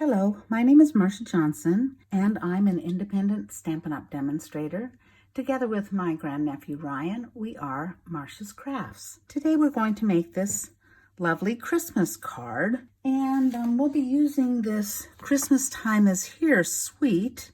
Hello, my name is Marcia Johnson, and I'm an independent Stampin' Up! Demonstrator. Together with my grandnephew Ryan, we are Marcia's Crafts. Today we're going to make this lovely Christmas card, and we'll be using this Christmastime Is Here suite.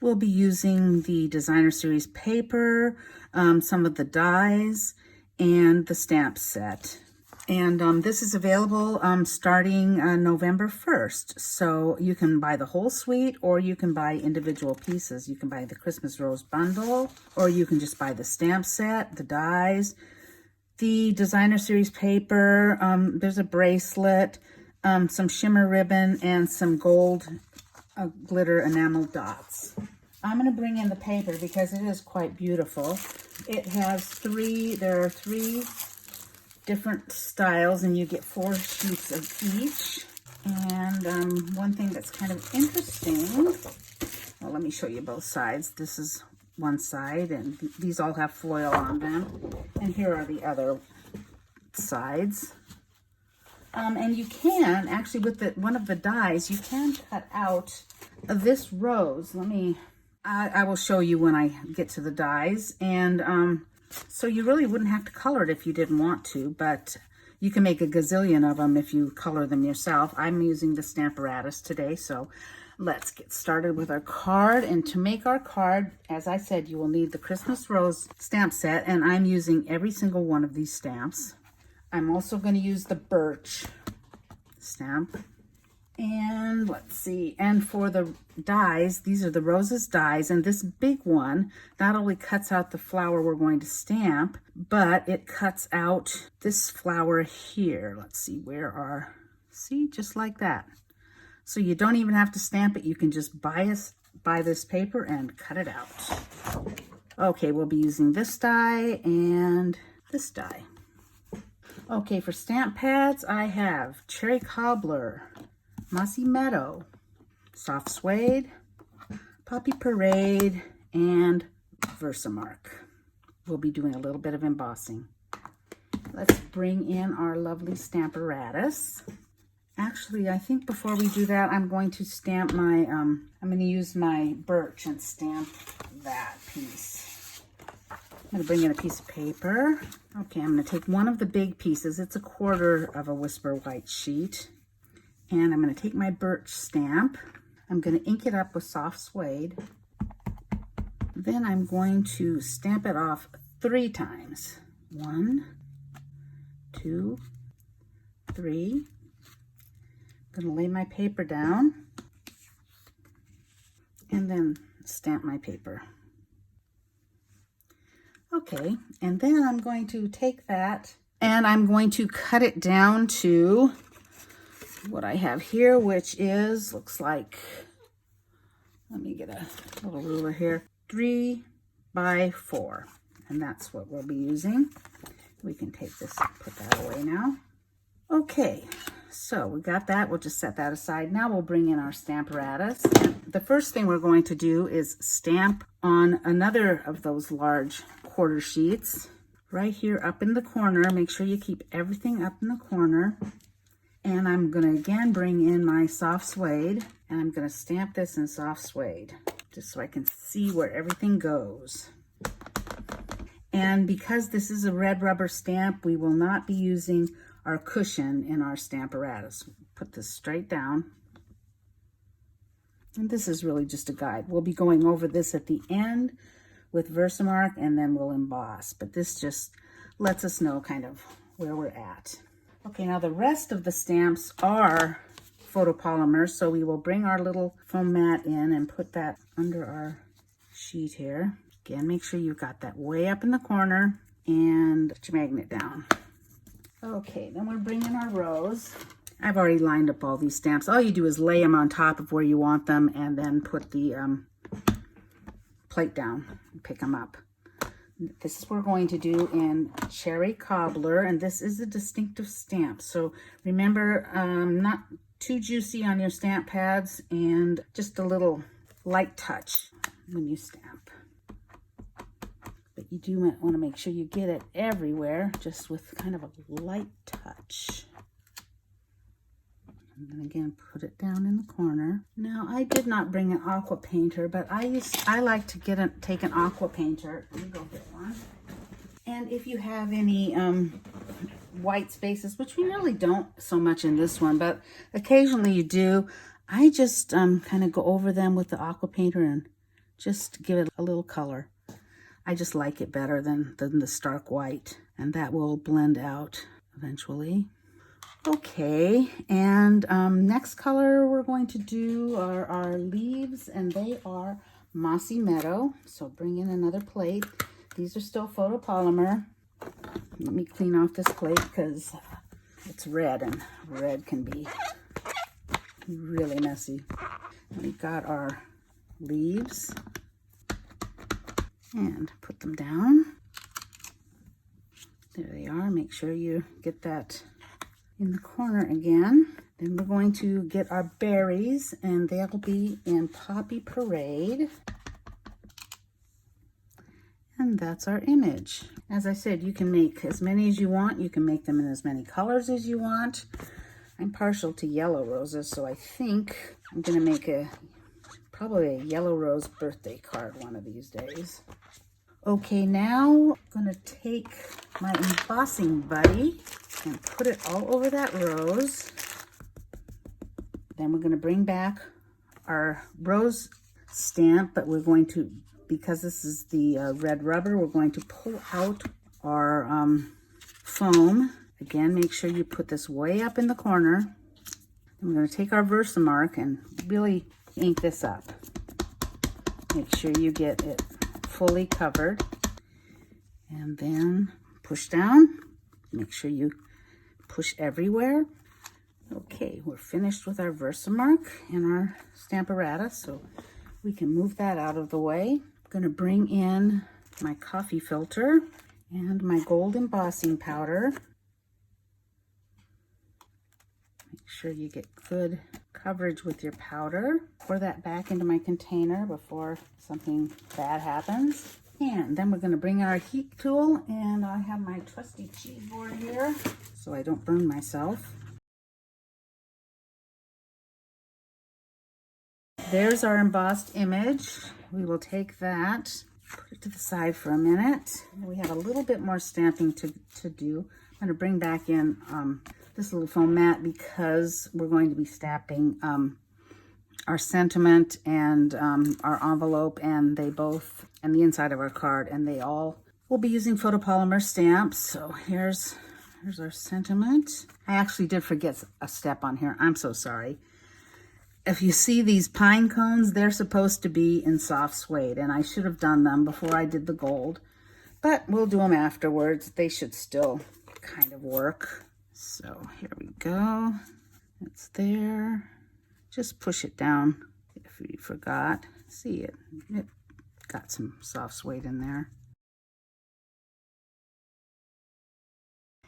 We'll be using the designer series paper, some of the dies, and the stamp set. And this is available starting November 1st. So you can buy the whole suite, or you can buy individual pieces. You can buy the Christmas Rose bundle, or you can just buy the stamp set, the dies, the designer series paper. There's a bracelet, some shimmer ribbon, and some gold glitter enamel dots. I'm going to bring in the paper because it is quite beautiful. It has there are three different styles, and you get 4 sheets of each. And one thing that's kind of interesting, well, let me show you both sides. This is one side, and these all have foil on them, and here are the other sides. And you can actually, with one of the dies, you can cut out this rose. I will show you when I get to the dies. And so you really wouldn't have to color it if you didn't want to, but you can make a gazillion of them if you color them yourself. I'm using the Stamparatus today, so let's get started with our card. And to make our card, as I said, you will need the Christmas Rose stamp set, and I'm using every single one of these stamps. I'm also going to use the Birch stamp. And let's see, and for the dies, these are the Roses dies, and this big one not only cuts out the flower we're going to stamp, but it cuts out this flower here. Let's see, see, just like that. So you don't even have to stamp it, you can just buy this paper and cut it out. Okay, we'll be using this die and this die. Okay, for stamp pads, I have Cherry Cobbler, Mossy Meadow, Soft Suede, Poppy Parade, and VersaMark. We'll be doing a little bit of embossing. Let's bring in our lovely Stamparatus. Actually, I think before we do that, I'm going to stamp my, I'm going to use my Birch and stamp that piece. I'm going to bring in a piece of paper. Okay, I'm going to take one of the big pieces. It's 1/4 of a Whisper White sheet. And I'm going to take my Birch stamp. I'm going to ink it up with Soft Suede. Then I'm going to stamp it off 3 times. 1, 2, 3. I'm going to lay my paper down and then stamp my paper. Okay, and then I'm going to take that and I'm going to cut it down to what I have here, which is, looks like, let me get a little ruler here, 3 by 4, and that's what we'll be using. We can take this and put that away now. Okay, so we got that. We'll just set that aside. Now we'll bring in our Stamparatus. And the first thing we're going to do is stamp on another of those large 1/4 sheets right here up in the corner. Make sure you keep everything up in the corner. And I'm going to again bring in my Soft Suede, and I'm going to stamp this in Soft Suede just so I can see where everything goes. And because this is a red rubber stamp, we will not be using our cushion in our Stamparatus. Put this straight down. And this is really just a guide. We'll be going over this at the end with VersaMark, and then we'll emboss. But this just lets us know kind of where we're at. Okay, now the rest of the stamps are photopolymers, so we will bring our little foam mat in and put that under our sheet here. Again, make sure you've got that way up in the corner and put your magnet down. Okay, then we're bringing our rose. I've already lined up all these stamps. All you do is lay them on top of where you want them and then put the plate down and pick them up. This is what we're going to do in Cherry Cobbler, and this is a distinctive stamp. So remember, not too juicy on your stamp pads, and just a little light touch when you stamp. But you do want to make sure you get it everywhere, just with kind of a light touch. And then again, put it down in the corner. Now, I did not bring an aqua painter, but I like to take an aqua painter. Let me go get one. And if you have any white spaces, which we really don't so much in this one, but occasionally you do, I just kind of go over them with the aqua painter and just give it a little color. I just like it better than the stark white, and that will blend out eventually. Okay, and next color we're going to do are our leaves, and they are Mossy Meadow. So bring in another plate. These are still photopolymer. Let me clean off this plate because it's red, and red can be really messy. We've got our leaves, and put them down. There they are. Make sure you get that in the corner again. Then we're going to get our berries, and they'll be in Poppy Parade. And that's our image. As I said, you can make as many as you want. You can make them in as many colors as you want. I'm partial to yellow roses, so I think I'm gonna make probably a yellow rose birthday card one of these days. Okay, now I'm gonna take my Embossing Buddy and put it all over that rose. Then we're gonna bring back our rose stamp, but we're going to, because this is the red rubber, we're going to pull out our foam. Again, make sure you put this way up in the corner. And we're going to take our VersaMark and really ink this up. Make sure you get it fully covered. And then push down. Make sure you push everywhere. Okay, we're finished with our VersaMark and our Stamparatus, so we can move that out of the way. I'm going to bring in my coffee filter and my gold embossing powder. Make sure you get good coverage with your powder. Pour that back into my container before something bad happens. And then we're going to bring our heat tool, and I have my trusty cheese board here so I don't burn myself. There's our embossed image. We will take that, put it to the side for a minute. We have a little bit more stamping to do. I'm going to bring back in this little foam mat because we're going to be stamping our sentiment and our envelope, and they both, and the inside of our card, and they all will be using photopolymer stamps. So here's our sentiment. I actually did forget a step on here. I'm so sorry. If you see these pine cones, they're supposed to be in soft suede, and I should have done them before I did the gold, but we'll do them afterwards. They should still kind of work. So here we go. It's there. Just push it down if you forgot. See it got some soft suede in there.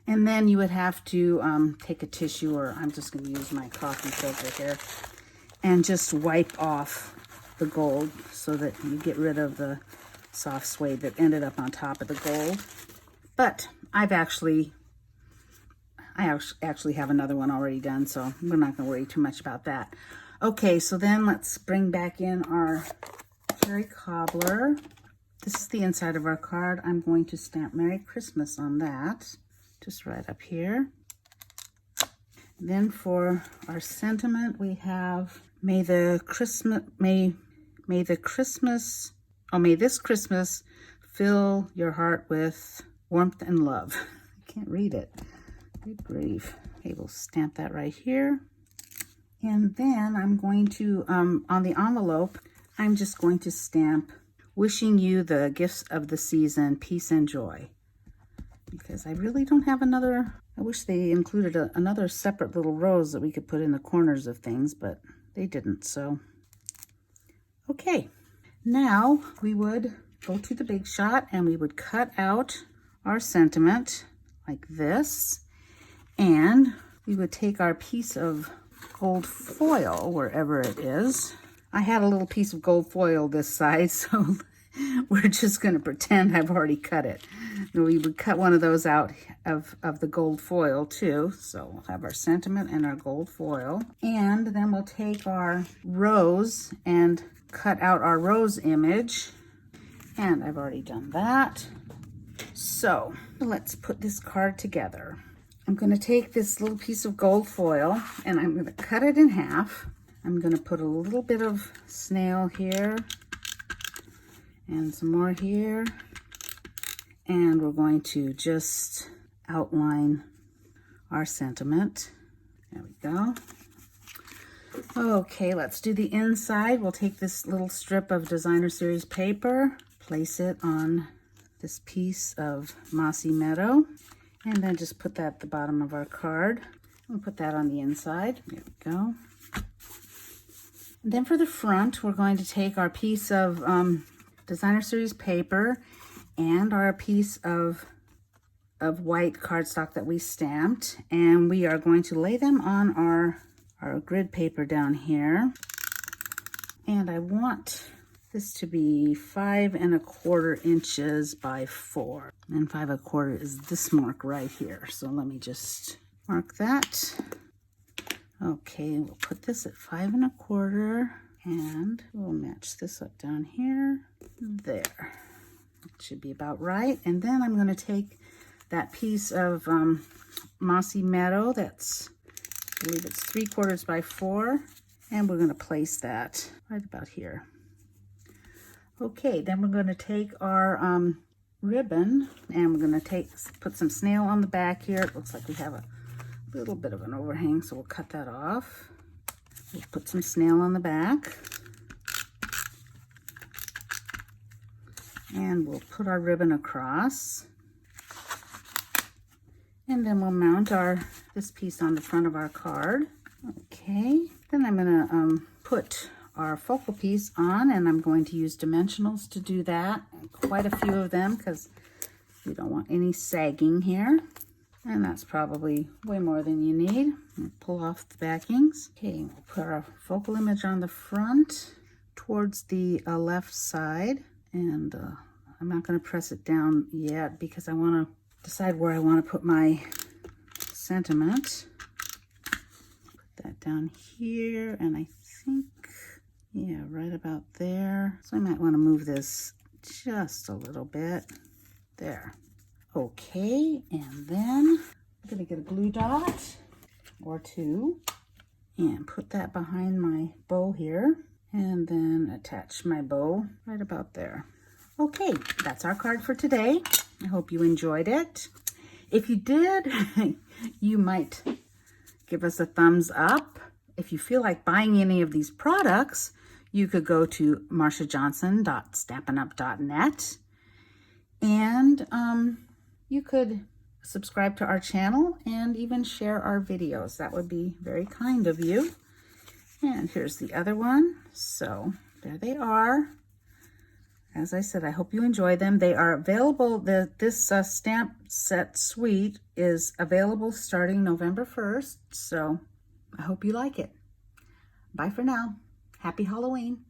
And then you would have to take a tissue, or I'm just going to use my coffee filter here, and just wipe off the gold so that you get rid of the soft suede that ended up on top of the gold. But I actually have another one already done, so we're not going to worry too much about that. Okay, so then let's bring back in our cherry cobbler. This is the inside of our card. I'm going to stamp Merry Christmas on that, just right up here. Then for our sentiment, we have may this Christmas fill your heart with warmth and love. I can't read it. Good grief. Okay, we'll stamp that right here. And then I'm going to, on the envelope, I'm just going to stamp wishing you the gifts of the season, peace and joy. Because I really don't have another, I wish they included another separate little rose that we could put in the corners of things, but they didn't, so. Okay, now we would go to the Big Shot and we would cut out our sentiment like this, and we would take our piece of gold foil, wherever it is. I had a little piece of gold foil this size, so we're just going to pretend I've already cut it. We would cut one of those out of the gold foil too. So we'll have our sentiment and our gold foil. And then we'll take our rose and cut out our rose image. And I've already done that. So let's put this card together. I'm going to take this little piece of gold foil and I'm going to cut it in half. I'm going to put a little bit of snail here and some more here. And we're going to just outline our sentiment. There we go. Okay, let's do the inside. We'll take this little strip of Designer Series paper, place it on this piece of Mossy Meadow, and then just put that at the bottom of our card. We'll put that on the inside. There we go. And then for the front, we're going to take our piece of Designer Series paper and our piece of white cardstock that we stamped, and we are going to lay them on our grid paper down here. And I want this to be 5 1/4 inches by 4, and 5 1/4 is this mark right here. So let me just mark that. Okay, we'll put this at 5 1/4, and we'll match this up down here. There, it should be about right. And then I'm going to take that piece of Mossy Meadow, that's, I believe it's 3/4 by 4, and we're going to place that right about here. Okay, then we're going to take our ribbon, and we're going to put some snail on the back here. It looks like we have a little bit of an overhang, so we'll cut that off. We'll put some snail on the back. And we'll put our ribbon across. And then we'll mount this piece on the front of our card. Okay, then I'm going to put our focal piece on, and I'm going to use dimensionals to do that. Quite a few of them, because we don't want any sagging here. And that's probably way more than you need. We'll pull off the backings. Okay, we'll put our focal image on the front towards the left side. And I'm not going to press it down yet because I want to decide where I want to put my sentiment. Put that down here, and I think, yeah, right about there. So I might want to move this just a little bit. There. Okay, and then I'm going to get a glue dot or two and put that behind my bow here, and then attach my bow right about there. Okay, that's our card for today. I hope you enjoyed it. If you did, you might give us a thumbs up. If you feel like buying any of these products, you could go to marshajohnson.stampinup.net, and you could subscribe to our channel and even share our videos. That would be very kind of you. And here's the other one. So there they are. As I said, I hope you enjoy them. They are available. This stamp set suite is available starting November 1st. So I hope you like it. Bye for now. Happy Halloween.